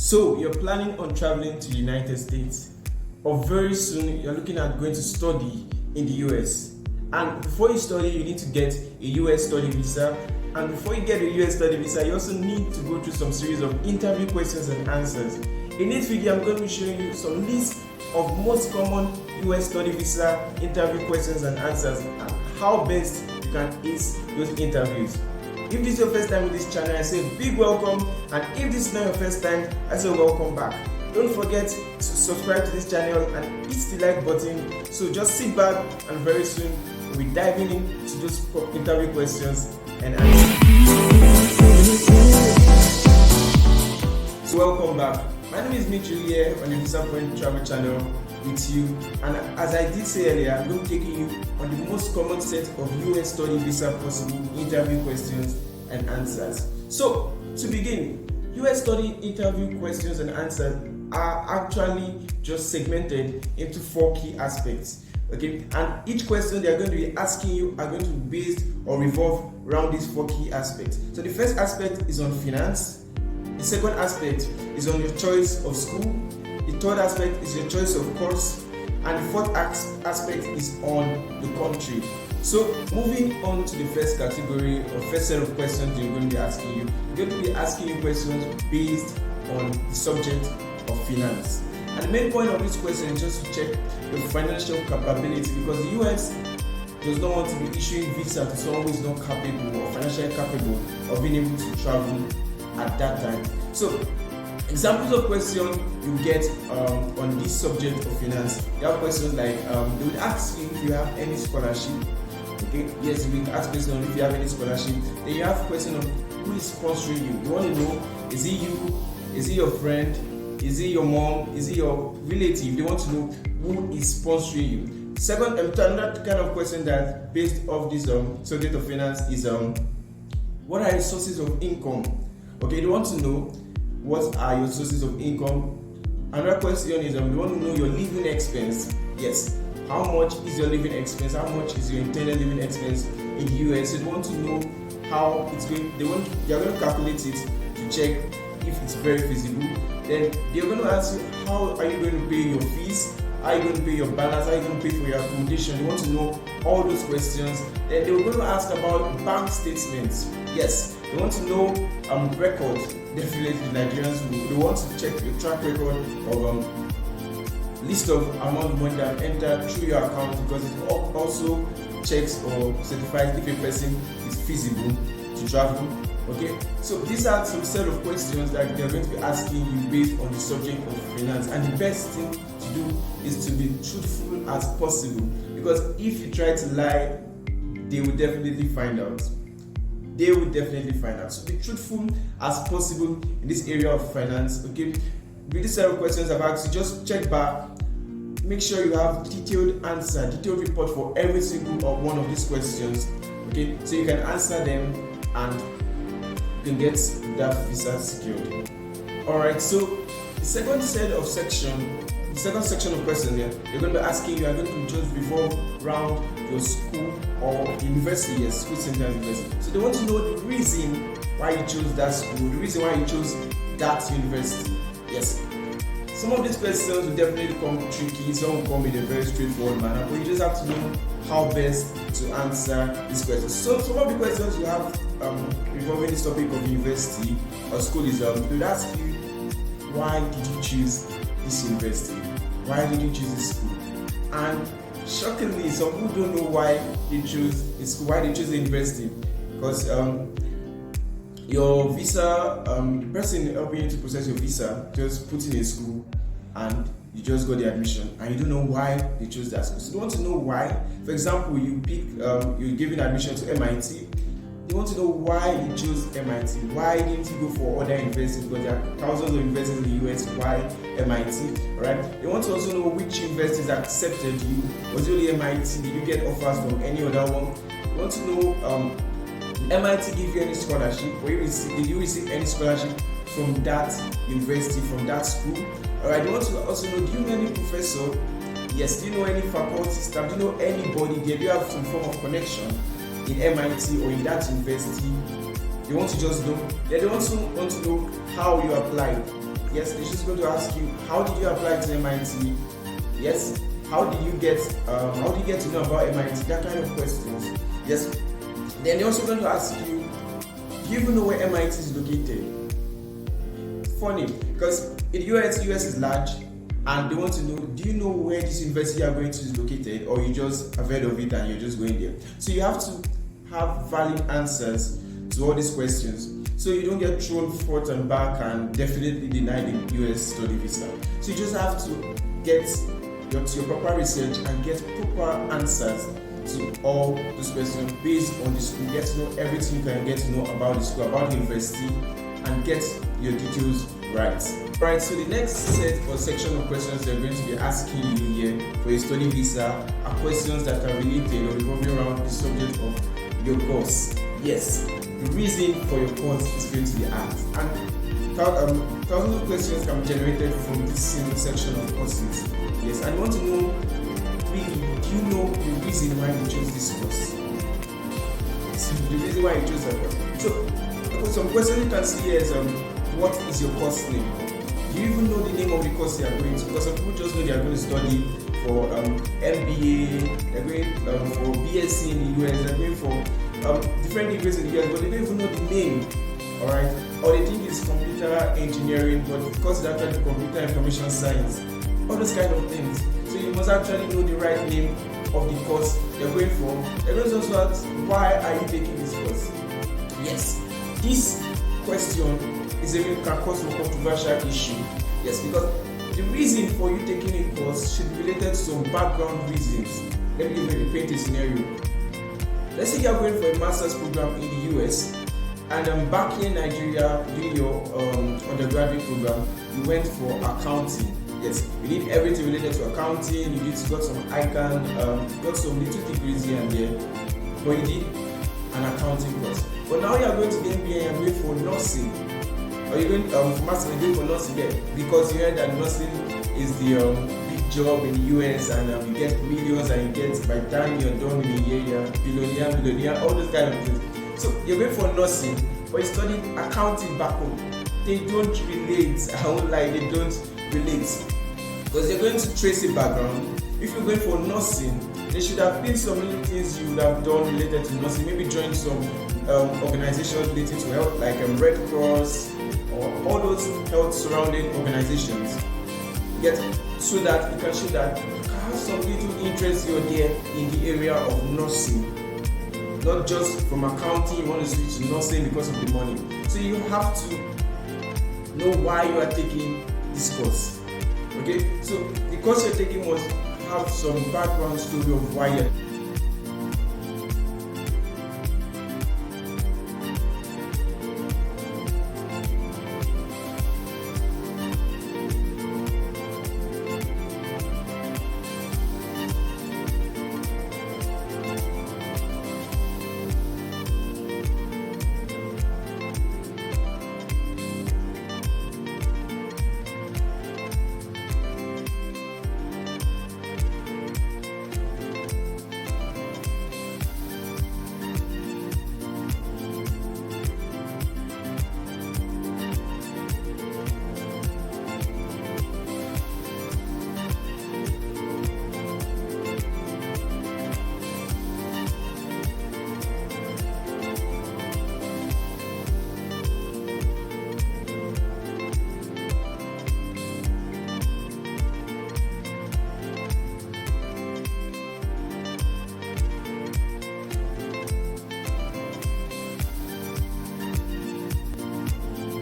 So you're planning on traveling to the United States, or very soon you're looking at going to study in the US. And before you study, you need to get a US study visa. And before you get a US study visa, you also need to go through some series of interview questions and answers. In this video, I'm going to be showing you some list of most common US study visa interview questions and answers and how best you can ace those interviews. If this is your first time with this channel, I say a big welcome, and if this is not your first time, I say welcome back. Don't forget to subscribe to this channel and hit the like button. So just sit back and very soon we'll be diving into those interview questions and answers. So welcome back. My name is Mitchell here on the Visapoint travel channel with you, and as I did say earlier, I'm going to be taking you on the most common set of US study visa possible interview questions and answers. So to begin, US study interview questions and answers are actually just segmented into 4 key aspects. Okay, and each question they are going to be asking you are going to be based or revolve around these 4 key aspects. So the first aspect is on finance. The second aspect is on your choice of school. The third aspect is your choice of course, and the fourth aspect is on the country. So moving on to the first category or first set of questions you're going to be asking you. You're going to be asking you questions based on the subject of finance. And the main point of this question is just to check your financial capability, because the US does not want to be issuing visa to someone who is not capable or financially capable of being able to travel at that time. So examples of questions you get on this subject of finance. You have questions like they would ask you if you have any scholarship. Okay, yes, we ask questions on if you have any scholarship. Then you have question on who is sponsoring you. You want to know, is it you? Is it your friend? Is it your mom? Is it your relative? They want to know who is sponsoring you. Second, another kind of question that based off this subject of finance is what are your sources of income? Okay, they want to know what are your sources of income. Another question is they want to know your living expense. Yes, how much is your living expense? How much is your intended living expense in the US? So they want to know how it's going. They are going to calculate it to check if it's very feasible. Then they're going to ask you how are you going to pay your fees? How are you going to pay your balance? How are you going to pay for your accommodation? They want to know all those questions. Then they're going to ask about bank statements. Yes, they want to know records. Definitely Nigerians they want to check your track record of list of amount of money that entered through your account, because it also checks or certifies if a person is feasible to travel. Okay, so these are some set of questions that they're going to be asking you based on the subject of finance, and the best thing to do is to be truthful as possible, because if you try to lie, they will definitely find out. They will definitely find out. So be truthful as possible in this area of finance. Okay, with this set of questions I've asked you, just check back. Make sure you have detailed answer, detailed report for every single one of these questions. Okay, so you can answer them and you can get that visa secured. Alright, so the second section of questions here, they're going to be asking you, are going to just revolve around your school or university, yes, school center university. So they want to know the reason why you chose that school, the reason why you chose that university. Yes. Some of these questions will definitely come tricky, some will come in a very straightforward manner, but you just have to know how best to answer these questions. So some of the questions you have involving this topic of university or school is they will ask you, why did you choose this university? Why did you choose this school? And shockingly, some people don't know why they choose the school, why they choose the university, because your visa, person helping you to process your visa just put in a school and you just got the admission, and you don't know why they chose that school. So they want to know why. For example, you're given admission to MIT. They want to know why you chose MIT. Why didn't you go for other universities? Because there are thousands of universities in the US. Why MIT? Alright. They want to also know which universities accepted you. Was it only MIT? Did you get offers from any other one? They want to know did MIT give you any scholarship? Or did you receive any scholarship from that university, from that school? Alright. They want to also know, do you know any professor? Yes. Do you know any faculty staff? Do you know anybody there? Do you have some form of connection in MIT or in that university? They want to just know. They also want to know how you applied. Yes, it's just going to ask you, how did you apply to MIT? Yes, how did you get to know about MIT? That kind of questions. Yes. Then they're also going to ask you, do you even know where MIT is located? Funny, because in the US is large, and they want to know, do you know where this university you are going to is located, or you just have heard of it and you're just going there? So you have to have valid answers to all these questions, so you don't get thrown forth and back and definitely denied the US study visa. So you just have to get your proper research and get proper answers to all those questions based on the school. Get to know everything you can get to know about the school, about the university, and get your details right. Alright, so the next set or section of questions they're going to be asking you here for a study visa are questions that are related or revolving around the subject of your course. Yes, the reason for your course is going to be asked. And thousands of questions can be generated from this single section of courses. Yes, and you want to know, really, do you know the reason why you chose this course? The reason why you chose that course. So, some questions you can see here is, what is your course name? Do you even know the name of the course you are going to? Because some people just know they are going to study for MBA, they're going for BSc in the US, they're going for different degrees in the US, but they don't even know the name. Alright? Or they think it's computer engineering, but of course it's actually computer information science. All those kind of things. So you must actually know the right name of the course you're going for. They're going to also ask, why are you taking this course? Yes, this question is a can cause a controversial issue. Yes, because the reason for you taking a course should be related to some background reasons. Let me give you a paint a scenario. Let's say you are going for a master's program in the US, and back in Nigeria doing your undergraduate program, you went for accounting. Yes, you did everything related to accounting. You got some ICANN, got some little degrees here and there, but you did an accounting course. But now you are going to the MBA and going for nursing, or you're going for master's and going for nursing there because you heard that nursing is the big job in the US, and you get millions, and you get, by the time you're done in a year, you're billionaire, all those kind of things. So you're going for nursing, but you studied accounting back home. They don't relate. I won't lie, they don't relate, because you're going to trace a background. If you're going for nursing, there should have been some little things you would have done related to nursing. Maybe join some organizations related to health, like Red Cross or all those health surrounding organizations. Yet, so that you can show that you can have some little interest here or there in the area of nursing. Not just from accounting, you want to switch to nursing because of the money. So you have to know why you are taking this course. Okay, so the course you're taking must have some background story of why you're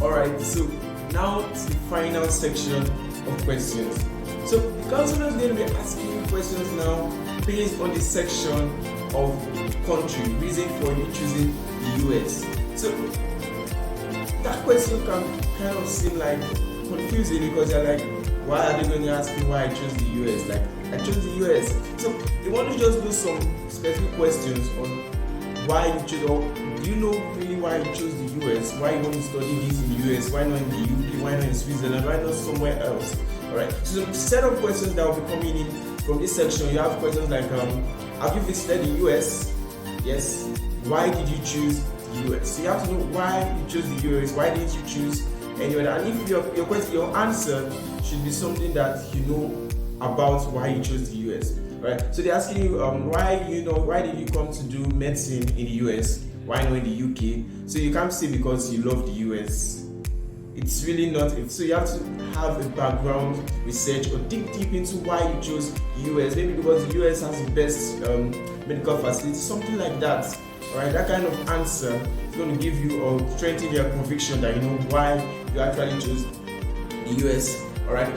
Alright, so now to the final section of questions. So the counselor is going to be asking you questions now based on the section of country, reason for you choosing the US. So that question can kind of seem like confusing, because you're like, why are they going to ask me why I chose the US? Like, I chose the US. So they want to just do some specific questions on why you chose, or do you know really why you chose the US? Why you want to study this in the US? Why not in the UK? Why not in Switzerland? Why not somewhere else? Alright, so some set of questions that will be coming in from this section. You have questions like, have you visited the US? Yes. Why did you choose the US? So you have to know why you chose the US. Why didn't you choose any other. And if your question, your answer should be something that you know about why you chose the US. Right? So they're asking you why did you come to do medicine in the US? Why not in the UK? So you can't say because you love the US. It's really not. So you have to have a background research or dig deep into why you chose US. Maybe because the US has the best medical facilities, something like that. Alright, that kind of answer is going to give you or strengthen your conviction that you know why you actually chose the US. Alright,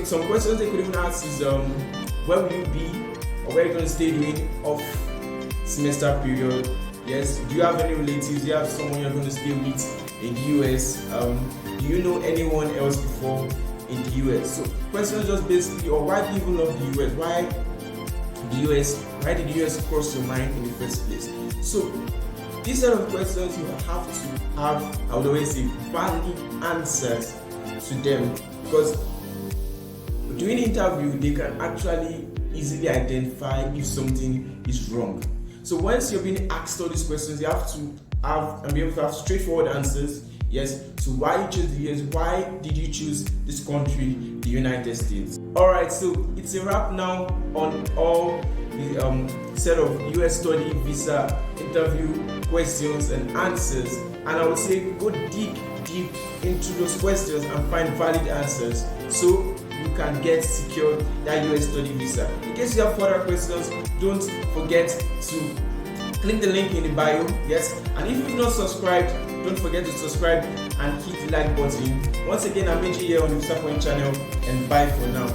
some questions they could even ask is where will you be or where are you going to stay during off semester period? Yes, do you have any relatives? Do you have someone you're going to stay with in the US? Do you know anyone else before in the US? So questions just basically, or why do you even love the US? Why did the US cross your mind in the first place? So these set of questions you have to have, I would always say, valid answers to them, because during interview they can actually easily identify if something is wrong. So once you're being asked all these questions, you have to be able to have straightforward answers, yes, to why you chose the US, why did you choose this country, the United States. Alright, so it's a wrap now on all the set of US study visa interview questions and answers, and I would say go dig deep into those questions and find valid answers so you can get secured that US study visa. In case you have further questions, don't forget to click the link in the bio, yes, and if you've not subscribed, don't forget to subscribe and hit the like button. Once again, I'm Meji here on the Visapoint channel, and bye for now.